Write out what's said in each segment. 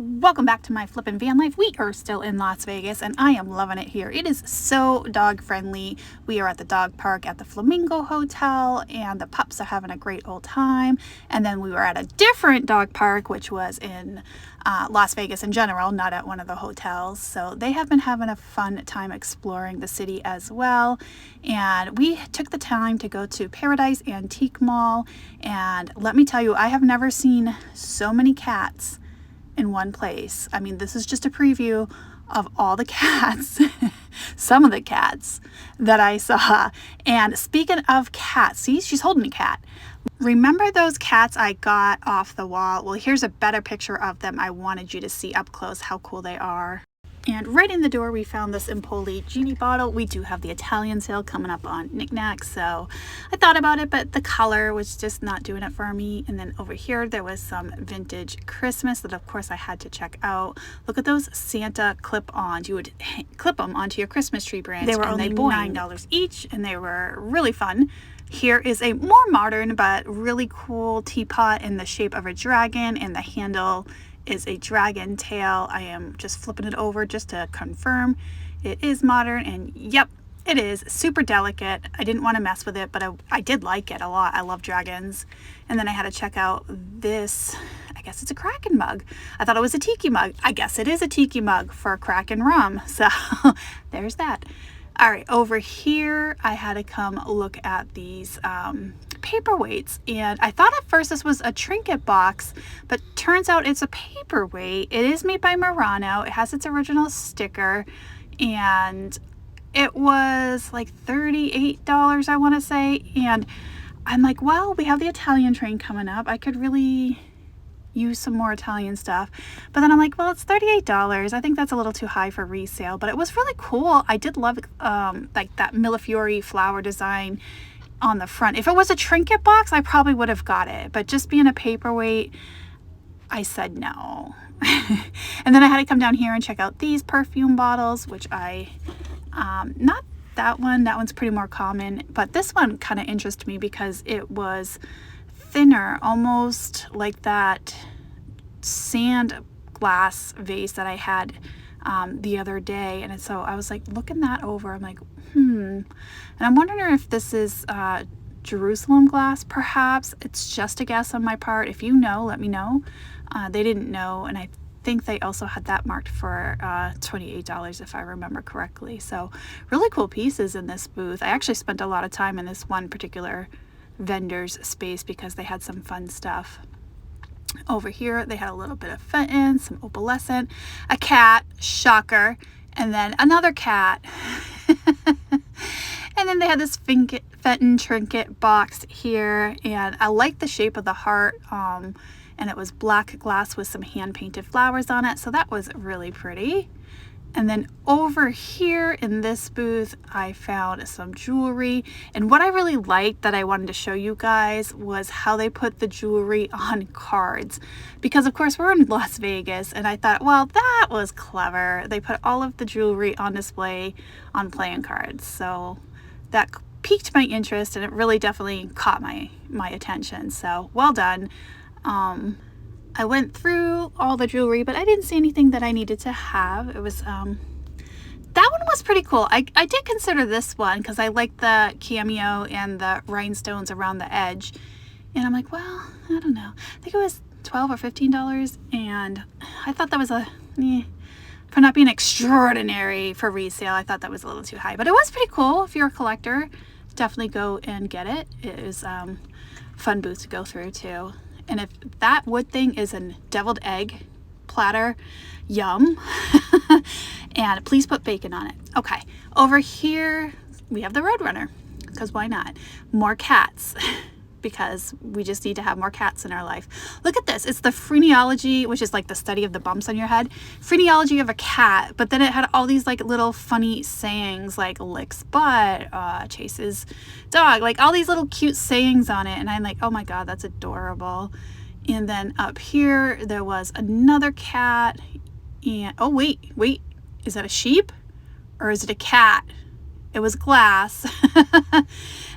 Welcome back to my flippin' van life. We are still in Las Vegas and I am loving it here. It is so dog friendly. We are at the dog park at the Flamingo Hotel and the pups are having a great old time. And then we were at a different dog park, which was in Las Vegas in general, not at one of the hotels. So they have been having a fun time exploring the city as well. And we took the time to go to Paradise Antique Mall. And let me tell you, I have never seen so many cats in one place. I mean, this is just a preview of all the cats, some of the cats that I saw. And speaking of cats, see, she's holding a cat. Remember those cats I got off the wall? Well, here's a better picture of them. I wanted you to see up close how cool they are. And right in the door, we found this Empoli genie bottle. We do have the Italian sale coming up on knickknacks, so I thought about it, but the color was just not doing it for me. And then over here, there was some vintage Christmas that, of course, I had to check out. Look at those Santa clip-ons. You would clip them onto your Christmas tree branch. They were only $9 each, and they were really fun. Here is a more modern but really cool teapot in the shape of a dragon, and the handle is a dragon tail. I am just flipping it over just to confirm it is modern, and yep, it is super delicate. I didn't want to mess with it, but I did like it a lot. I love dragons. And then I had to check out this, I guess it's a Kraken mug. I thought it was a tiki mug. I guess it is a tiki mug for Kraken rum. So there's that. All right, over here, I had to come look at these paperweights, and I thought at first this was a trinket box, but turns out it's a paperweight. It is made by Murano. It has its original sticker, and it was like $38, I want to say. And I'm like, well, we have the Italian train coming up. I could really use some more Italian stuff, but then I'm like, well, it's $38. I think that's a little too high for resale, but it was really cool. I did love like that Millefiori flower design on the front. If it was a trinket box, I probably would have got it, but just being a paperweight, I said no. And then I had to come down here and check out these perfume bottles, which I not that one's pretty more common, but this one kind of interested me because it was thinner, almost like that sand glass vase that I had the other day. And so I was like looking that over, I'm like, and I'm wondering if this is Jerusalem glass, perhaps. It's just a guess on my part. If you know, let me know. They didn't know, and I think they also had that marked for $28 if I remember correctly. So really cool pieces in this booth. I actually spent a lot of time in this one particular vendor's space because they had some fun stuff. Over here they had a little bit of Fenton, some opalescent, a cat, shocker, and then another cat. And then they had this Fenton trinket box here, and I like the shape of the heart, and it was black glass with some hand painted flowers on it, so that was really pretty. And then over here in this booth, I found some jewelry. And what I really liked that I wanted to show you guys was how they put the jewelry on cards. Because of course we're in Las Vegas, and I thought, well, that was clever. They put all of the jewelry on display on playing cards. So that piqued my interest, and it really definitely caught my attention. So well done. I went through all the jewelry, but I didn't see anything that I needed to have. It was, that one was pretty cool. I did consider this one because I like the cameo and the rhinestones around the edge. And I'm like, well, I don't know. I think it was $12 or $15. And I thought that was for not being extraordinary for resale, I thought that was a little too high. But it was pretty cool. If you're a collector, definitely go and get it. It is fun booth to go through too. And if that wood thing is a deviled egg platter, yum. And please put bacon on it. Okay, over here we have the Roadrunner, because why not? More cats, because we just need to have more cats in our life. Look at this. It's the phrenology, which is like the study of the bumps on your head. Phrenology of a cat, but then it had all these like little funny sayings like licks butt, chases dog, like all these little cute sayings on it. And I'm like, oh my God, that's adorable. And then up here, there was another cat. And oh, wait, is that a sheep or is it a cat? It was glass.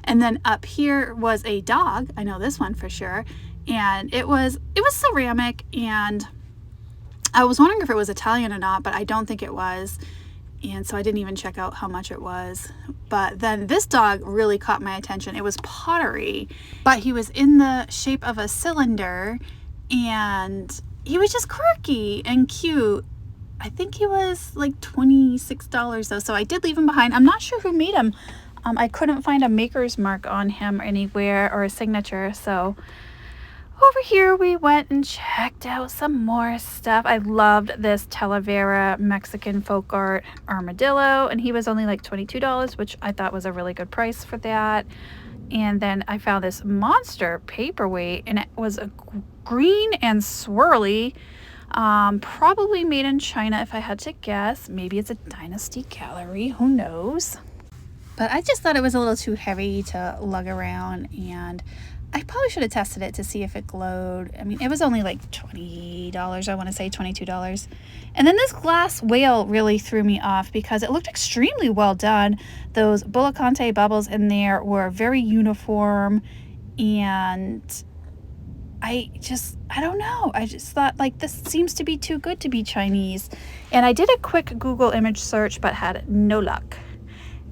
And then up here was a dog. I know this one for sure. And it was ceramic, and I was wondering if it was Italian or not, but I don't think it was. And so I didn't even check out how much it was. But then this dog really caught my attention. It was pottery, but he was in the shape of a cylinder, and he was just quirky and cute. I think he was like $26 though, so I did leave him behind. I'm not sure who made him. I couldn't find a maker's mark on him anywhere or a signature, so over here we went and checked out some more stuff. I loved this Talavera Mexican folk art armadillo, and he was only like $22, which I thought was a really good price for that. And then I found this monster paperweight, and it was a green and swirly, probably made in China if I had to guess. Maybe it's a Dynasty Gallery, who knows. But I just thought it was a little too heavy to lug around, and I probably should have tested it to see if it glowed. I mean, it was only like $20, I want to say $22. And then this glass whale really threw me off because it looked extremely well done. Those Bullacante bubbles in there were very uniform, and I don't know. I just thought, like, this seems to be too good to be Chinese. And I did a quick Google image search, but had no luck.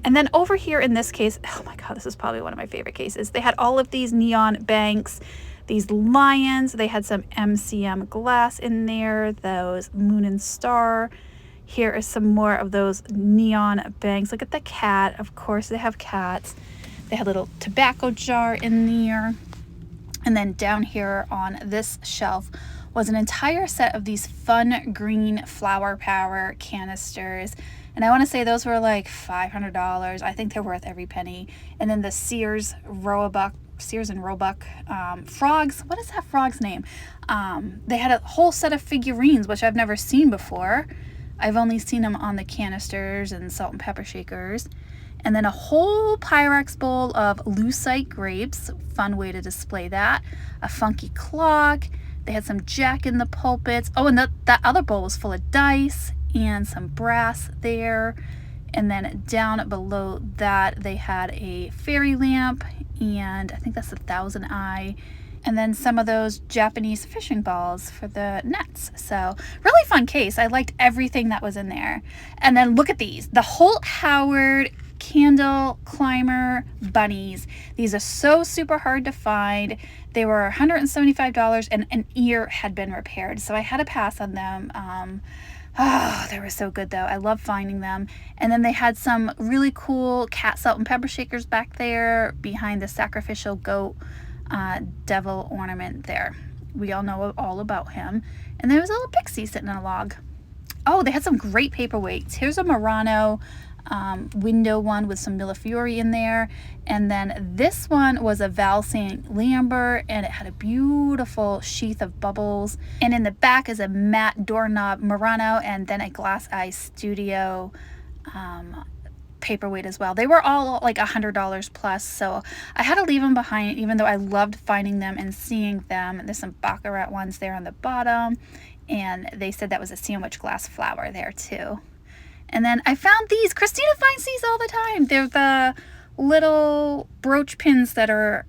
And then over here in this case, oh my God, this is probably one of my favorite cases. They had all of these neon banks, these lions. They had some MCM glass in there, those moon and star. Here is some more of those neon banks. Look at the cat. Of course, they have cats. They had a little tobacco jar in there. And then down here on this shelf was an entire set of these fun green flower power canisters. And I want to say those were like $500. I think they're worth every penny. And then the Sears and Roebuck frogs. What is that frog's name? They had a whole set of figurines, which I've never seen before. I've only seen them on the canisters and salt and pepper shakers. And then a whole Pyrex bowl of lucite grapes. Fun way to display that. A funky clock. They had some Jack in the Pulpits. Oh, and that other bowl was full of dice and some brass there. And then down below that, they had a fairy lamp, and I think that's a Thousand Eye. And then some of those Japanese fishing balls for the nets. So really fun case. I liked everything that was in there. And then look at these. The Holt Howard candle climber bunnies. These are so super hard to find. They were $175, and an ear had been repaired, so I had to pass on them. Oh, they were so good though. I love finding them. And then they had some really cool cat salt and pepper shakers back there behind the sacrificial goat devil ornament there. We all know all about him. And there was a little pixie sitting in a log. Oh, they had some great paperweights. Here's a Murano window one with some Millefiori in there, and then this one was a Val St. Lambert, and it had a beautiful sheath of bubbles, and in the back is a matte doorknob Murano, and then a Glass Eye Studio paperweight as well. They were all like $100 plus, so I had to leave them behind, even though I loved finding them and seeing them. There's some Baccarat ones there on the bottom, and they said that was a sandwich glass flower there too. And then I found these. Christina finds these all the time. They're the little brooch pins that are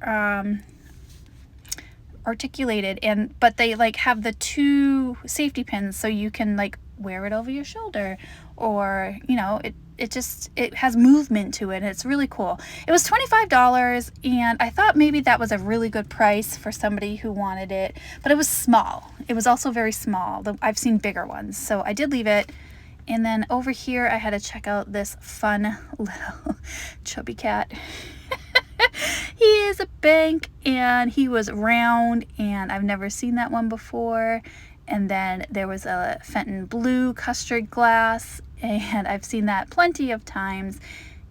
articulated, but they like have the two safety pins, so you can like wear it over your shoulder, or you know, it has movement to it, and it's really cool. It was $25, and I thought maybe that was a really good price for somebody who wanted it, but it was small. It was also very small. I've seen bigger ones, so I did leave it. And then over here, I had to check out this fun little chubby cat. He is a bank, and he was round, and I've never seen that one before. And then there was a Fenton Blue custard glass, and I've seen that plenty of times.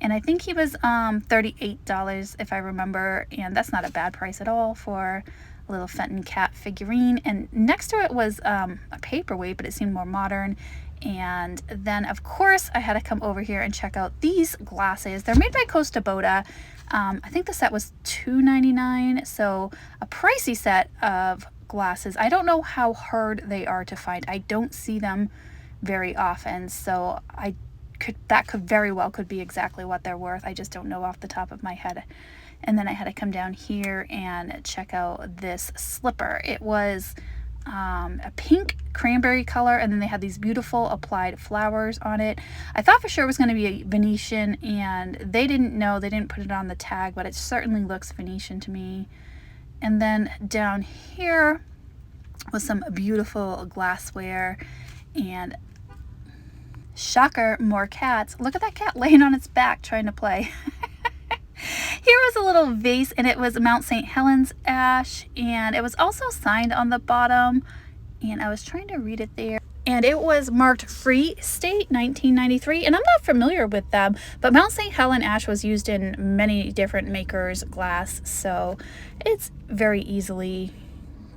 And I think he was $38 if I remember, and that's not a bad price at all for a little Fenton cat figurine. And next to it was a paperweight, but it seemed more modern. And then of course I had to come over here and check out these glasses. They're made by Costa Boda. I think the set was $2.99, so a pricey set of glasses. I don't know how hard they are to find. I don't see them very often, so that could very well be exactly what they're worth. I just don't know off the top of my head. And then I had to come down here and check out this slipper. It was a pink cranberry color, and then they had these beautiful applied flowers on it. I thought for sure it was going to be a Venetian, and they didn't know, they didn't put it on the tag, but it certainly looks Venetian to me. And then down here was some beautiful glassware, and shocker, more cats. Look at that cat laying on its back trying to play. Here was a little vase, and it was Mount St. Helens ash, and it was also signed on the bottom, and I was trying to read it there, and it was marked Free State 1993, and I'm not familiar with them, but Mount St. Helen ash was used in many different makers' glass, so it's very easily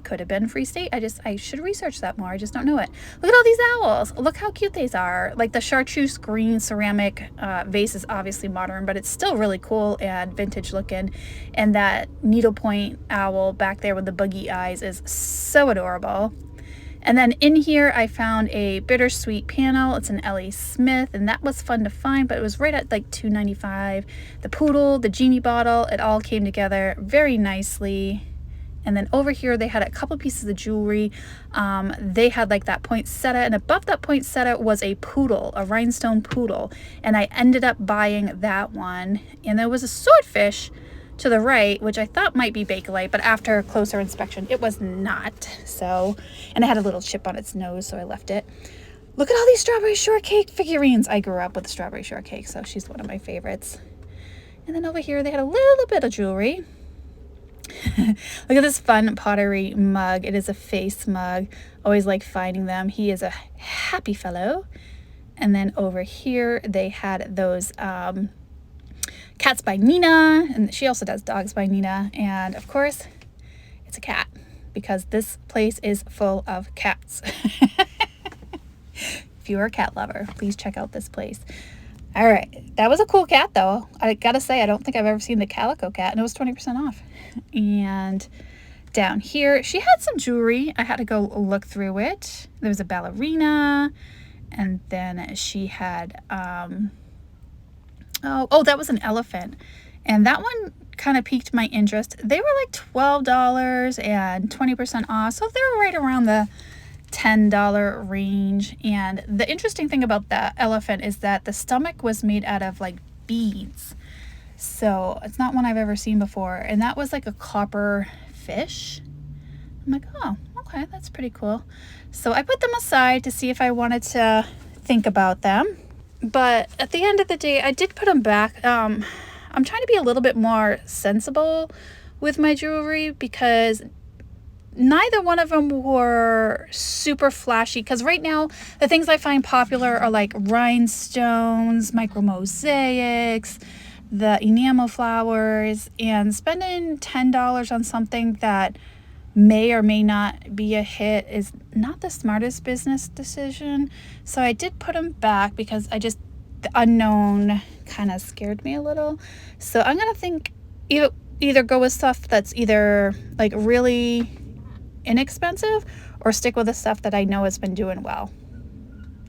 could have been Free State. I should research that more. I just don't know it. Look at all these owls. Look how cute these are. Like the chartreuse green ceramic vase is obviously modern, but it's still really cool and vintage looking. And that needlepoint owl back there with the buggy eyes is so adorable. And then in here I found a bittersweet panel. It's an L.A. Smith, and that was fun to find, but it was right at like $2.95. The poodle, the genie bottle, it all came together very nicely. And then over here, they had a couple pieces of jewelry. They had like that poinsettia, and above that poinsettia was a poodle, a rhinestone poodle. And I ended up buying that one. And there was a swordfish to the right, which I thought might be Bakelite, but after closer inspection, it was not. So, and it had a little chip on its nose, so I left it. Look at all these strawberry shortcake figurines. I grew up with strawberry shortcake, so she's one of my favorites. And then over here, they had a little bit of jewelry. Look at this fun pottery mug. It is a face mug. Always like finding them. He is a happy fellow. And then over here they had those cats by Nina, and she also does dogs by Nina. And of course it's a cat, because this place is full of cats. If you are a cat lover, please check out this place. All right, that was a cool cat though. I gotta say, I don't think I've ever seen the calico cat, and it was 20% off. And down here, she had some jewelry. I had to go look through it. There was a ballerina, and then she had, oh, that was an elephant. And that one kind of piqued my interest. They were like $12 and 20% off, so they were right around the $10 range. And the interesting thing about that elephant is that the stomach was made out of like beads, so it's not one I've ever seen before. And that was like a copper fish. I'm like, oh, okay, that's pretty cool. So I put them aside to see if I wanted to think about them, but at the end of the day I did put them back. I'm trying to be a little bit more sensible with my jewelry, because neither one of them were super flashy, because right now the things I find popular are like rhinestones, micro mosaics, the enamel flowers, and spending $10 on something that may or may not be a hit is not the smartest business decision. So I did put them back because the unknown kind of scared me a little. So I'm gonna think either go with stuff that's either like really inexpensive, or stick with the stuff that I know has been doing well.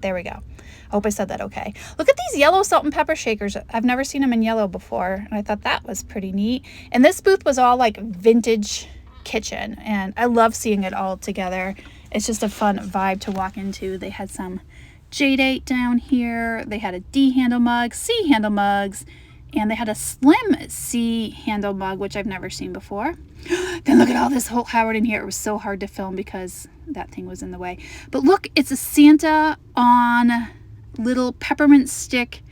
There we go. I hope I said that okay. Look at these yellow salt and pepper shakers. I've never seen them in yellow before, and I thought that was pretty neat. And this booth was all like vintage kitchen, and I love seeing it all together. It's just a fun vibe to walk into. They had some jadeite down here. They had a D handle mug, C handle mugs, and they had a slim C handle mug, which I've never seen before. Then look at all this whole Howard in here. It was so hard to film because that thing was in the way. But look, it's a Santa on little peppermint stick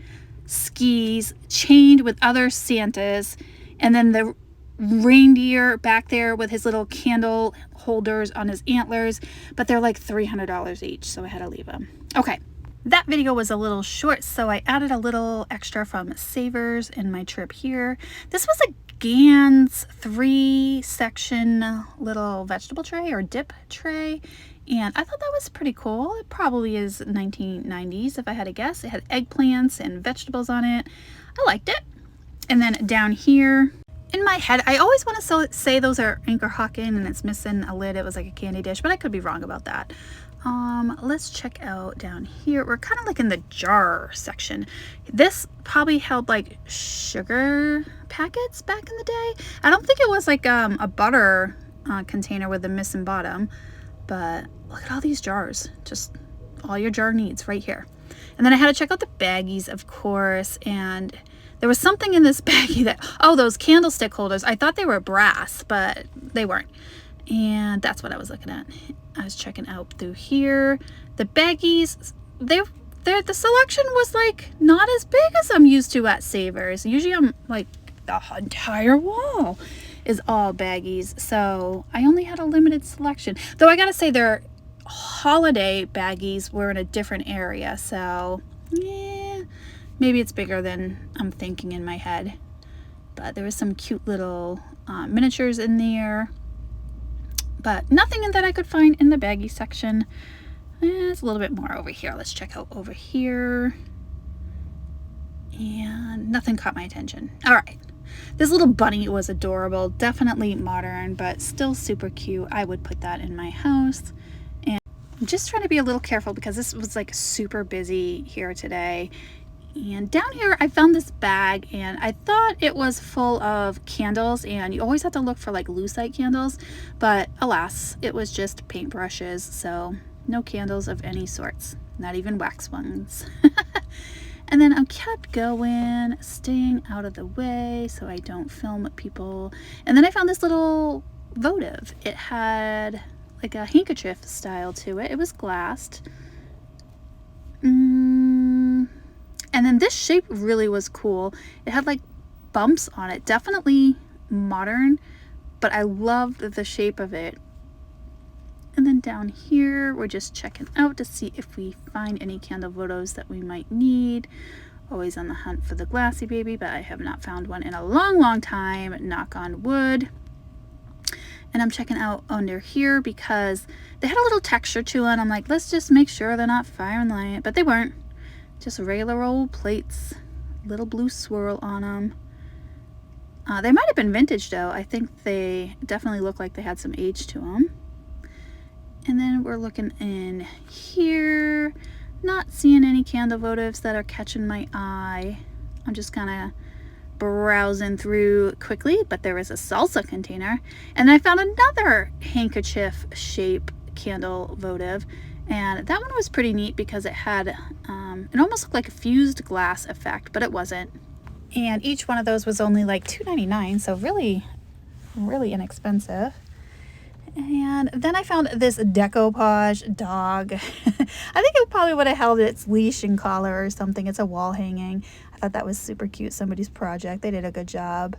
skis chained with other Santas, and then the reindeer back there with his little candle holders on his antlers, but they're like $300 each, so I had to leave them. Okay, that video was a little short, so I added a little extra from Savers in my trip here. This was a Gans 3-section little vegetable tray or dip tray, and I thought that was pretty cool. It probably is 1990s if I had to guess. It had eggplants and vegetables on it. I liked it. And then down here, in my head, I always want to say those are Anchor Hawken and it's missing a lid. It was like a candy dish, but I could be wrong about that. Let's check out down here. We're kind of like in the jar section. This probably held like sugar packets back in the day. I don't think it was like a butter container with a missing bottom. But look at all these jars, just all your jar needs right here. And then I had to check out the baggies, of course, and there was something in this baggie that, oh, those candlestick holders. I thought they were brass, but they weren't. And that's what I was looking at. I was checking out through here. The baggies, the selection was like not as big as I'm used to at Savers. Usually I'm like, the entire wall is all baggies. So I only had a limited selection. Though I gotta say their holiday baggies were in a different area. So yeah, maybe it's bigger than I'm thinking in my head. But there was some cute little miniatures in there. But nothing that I could find in the baggie section. It's a little bit more over here. Let's check out over here. And nothing caught my attention. All right. This little bunny was adorable. Definitely modern, but still super cute. I would put that in my house. And I'm just trying to be a little careful because this was like super busy here today. And down here I found this bag and I thought it was full of candles, and you always have to look for like lucite candles, but alas, it was just paintbrushes, so no candles of any sorts, not even wax ones. And then I kept going, staying out of the way so I don't film people. And then I found this little votive. It had like a handkerchief style to it. It was glassed. And then this shape really was cool. It had like bumps on it. Definitely modern, but I loved the shape of it. And then down here, we're just checking out to see if we find any candle photos that we might need. Always on the hunt for the glassy baby, but I have not found one in a long, long time. Knock on wood. And I'm checking out under here because they had a little texture to it. I'm like, let's just make sure they're not fire and light, but they weren't. Just regular old plates, little blue swirl on them. They might have been vintage though. I think they definitely look like they had some age to them. And then we're looking in here, not seeing any candle votives that are catching my eye. I'm just kind of browsing through quickly, but there is a salsa container. And I found another handkerchief shape candle votive. And that one was pretty neat because it had, it almost looked like a fused glass effect, but it wasn't. And each one of those was only like $2.99, so really, really inexpensive. And then I found this decoupage dog. I think it probably would have held its leash and collar or something. It's a wall hanging. I thought that was super cute, somebody's project. They did a good job.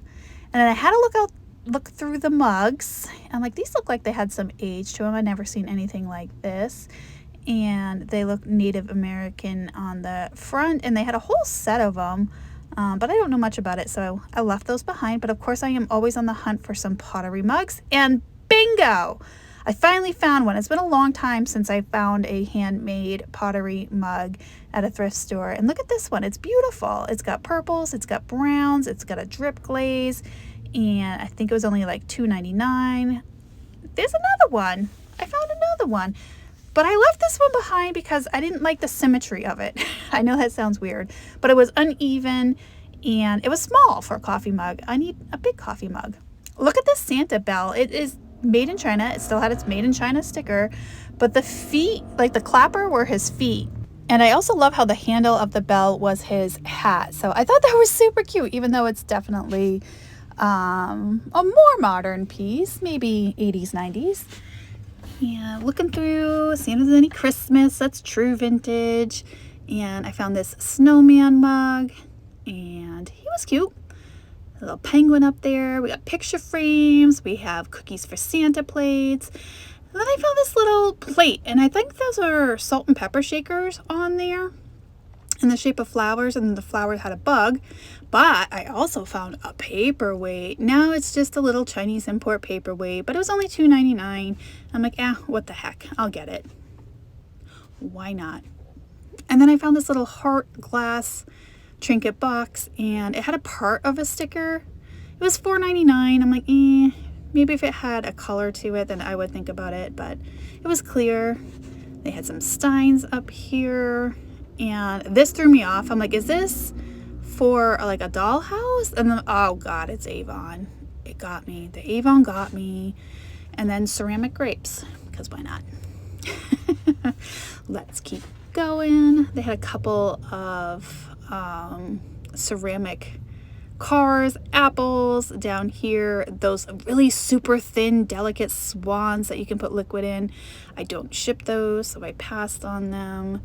And then I had to look through the mugs. I'm like, these look like they had some age to them. I've never seen anything like this. And they look Native American on the front, and they had a whole set of them, but I don't know much about it, so I left those behind. But of course I am always on the hunt for some pottery mugs, and bingo, I finally found one. It's been a long time since I found a handmade pottery mug at a thrift store, and look at this one. It's beautiful. It's got purples, it's got browns, it's got a drip glaze, and I think it was only like $2.99. There's another one. I found another one. But I left this one behind because I didn't like the symmetry of it. I know that sounds weird, but it was uneven and it was small for a coffee mug. I need a big coffee mug. Look at this Santa bell. It is made in China. It still had its made in China sticker, but the feet, like the clapper, were his feet. And I also love how the handle of the bell was his hat. So I thought that was super cute, even though it's definitely a more modern piece, maybe 80s, 90s. Yeah, looking through, seeing if there's any Christmas. That's true vintage. And I found this snowman mug, and he was cute. A little penguin up there. We got picture frames. We have cookies for Santa plates. And then I found this little plate, and I think those are salt and pepper shakers on there in the shape of flowers, and the flower had a bug. But I also found a paperweight. Now it's just a little Chinese import paperweight, but it was only $2.99. I'm like, what the heck, I'll get it. Why not? And then I found this little heart glass trinket box, and it had a part of a sticker. It was $4.99. I'm like, maybe if it had a color to it, then I would think about it, but it was clear. They had some steins up here, and this threw me off. I'm like, is this for like a dollhouse? And then, oh God, it's Avon. It got me. The Avon got me. And then ceramic grapes, because why not? Let's keep going. They had a couple of ceramic cars, apples down here, those really super thin, delicate swans that you can put liquid in. I don't ship those, so I passed on them.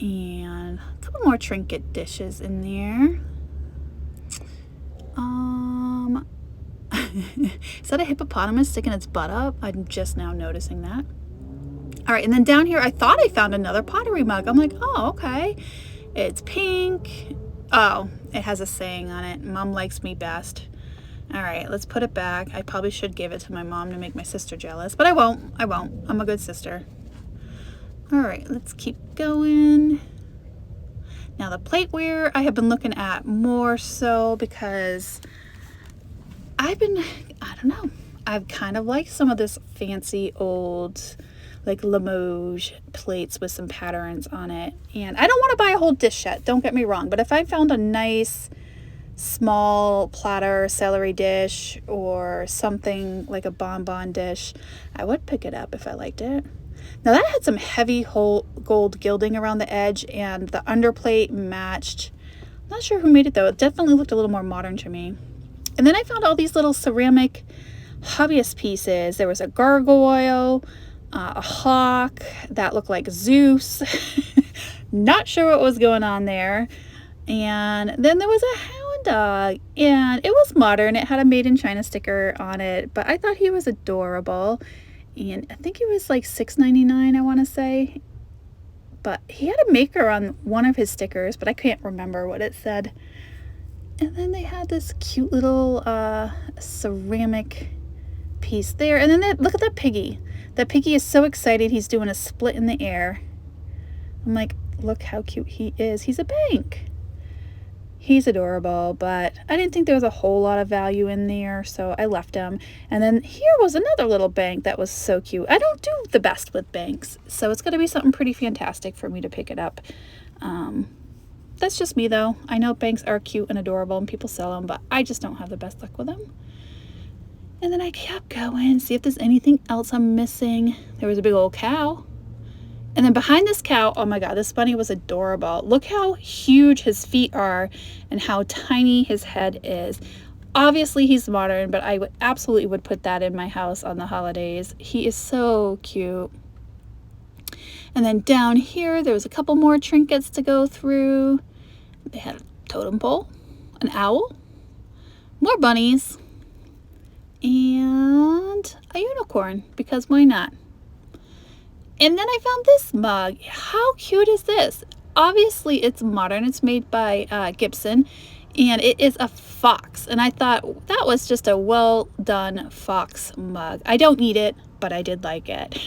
And a couple more trinket dishes in there. Is that a hippopotamus sticking its butt up? I'm just now noticing that. All right, and then down here, I thought I found another pottery mug. I'm like, oh, okay. It's pink. Oh, it has a saying on it. Mom likes me best. All right, let's put it back. I probably should give it to my mom to make my sister jealous, but I won't. I won't. I'm a good sister. All right, let's keep going. Now the plateware I have been looking at more so because I don't know. I've kind of liked some of this fancy old like Limoges plates with some patterns on it. And I don't want to buy a whole dish set, don't get me wrong. But if I found a nice small platter celery dish or something like a bonbon dish, I would pick it up if I liked it. Now that had some heavy whole gold gilding around the edge and the underplate matched. I'm not sure who made it though. It definitely looked a little more modern to me. And then I found all these little ceramic hobbyist pieces. There was a gargoyle, a hawk that looked like Zeus. Not sure what was going on there. And then there was a hound dog, and it was modern. It had a made in China sticker on it, but I thought he was adorable. And I think it was like $6.99, I want to say. But he had a maker on one of his stickers, but I can't remember what it said. And then they had this cute little ceramic piece there. And then look at that piggy. That piggy is so excited. He's doing a split in the air. I'm like, look how cute he is. He's a bank. He's adorable, but I didn't think there was a whole lot of value in there, so I left him. And then here was another little bank that was so cute. I don't do the best with banks, so it's going to be something pretty fantastic for me to pick it up. That's just me, though. I know banks are cute and adorable, and people sell them, but I just don't have the best luck with them. And then I kept going, see if there's anything else I'm missing. There was a big old cow. And then behind this cow, oh my God, this bunny was adorable. Look how huge his feet are and how tiny his head is. Obviously he's modern, but I absolutely would put that in my house on the holidays. He is so cute. And then down here, there was a couple more trinkets to go through. They had a totem pole, an owl, more bunnies, and a unicorn, because why not? And then I found this mug. How cute is this? Obviously it's modern. It's made by Gibson, and it is a fox. And I thought that was just a well done fox mug. I don't need it, but I did like it.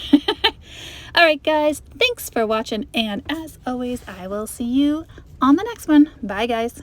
All right, guys, thanks for watching. And as always, I will see you on the next one. Bye, guys.